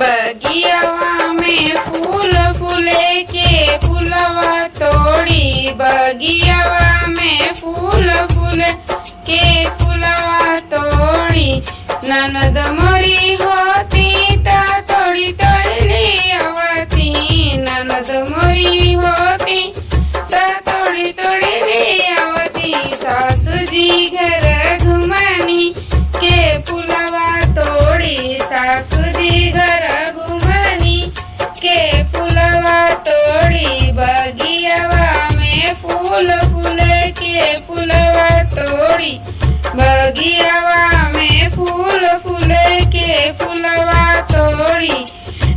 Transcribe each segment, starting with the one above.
बगियावा में फूल फूले के फूलवा तोड़ी। बगियावा में फूल फूले के फूलवा तोड़ी। ननद मोरी होती ता तोड़ी तोड़ी ले आवती। ननद मोरी होती ता तोड़ी तोड़ी ले आवती। सासू जी घर घुमानी के फूलवा तोड़ी। सासू जी घर घुमानी के फूलवा तोड़ी। बगियावा में फूल फूले के फूलवा तोड़ी। बगियावा में फूल फूले के फूलवा तोड़ी।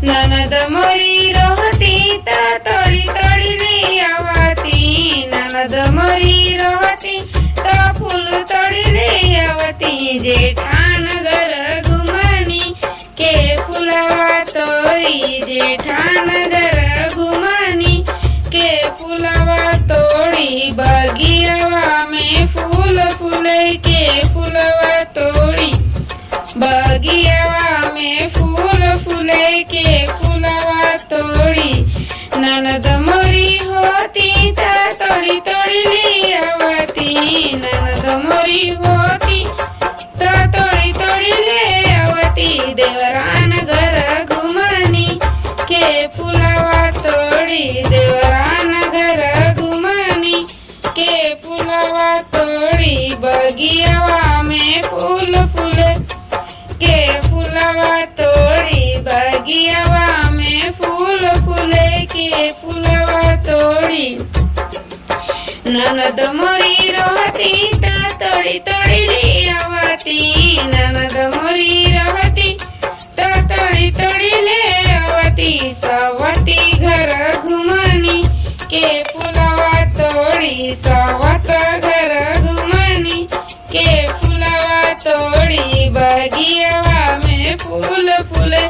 ननद मोरी रहती ता तोड़ी तोड़ी ले आवती। ननद मोरी रहती ता फूल तोड़ी ले आवती। जेठान घर घुमानी के फूलवा तोड़ी। जेठान घर घुमानी के फूलवा तोड़ी। बगियावा में फूल फूले के फूलवा तोड़ी। बगियावा में फूल फूले के फूलवा तोड़ी। ननद मोरी होती ता तोड़ी तोड़ी ले आवती। ननद मोरी होती ता तोड़ी तोड़ी ले आवती। देवरान घर घुमानी के फूलवा तोड़ी। देवरान घर घुमानी के फूलवा तोड़ी। बगियावा में फूल फूले के फूलवा तोड़ी। बगियावा में फूल फूले के फूलवा तोड़ी। ननद मोरी रहती ता तोड़ी तोड़ी ले आवती। ननद मोरी रहती ता तोड़ी तोड़ी ले आवती। सवती घर घुमानी के फूलवा तोड़ी। सवत घर घुमानी के फूलवा तोड़ी। बगियावा में फूल फूले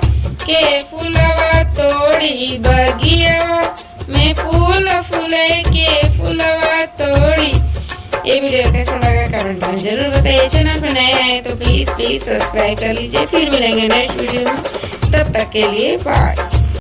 के फूलवा तोड़ी। बगियावा में फूल फूले के फूलवा तोड़ी। ये वीडियो कैसा लगा कमेंट में जरूर बताइए। चैनल पर नए आए तो प्लीज सब्सक्राइब कर लीजिए। फिर मिलेंगे नेक्स्ट वीडियो में, तब तक के लिए बाय।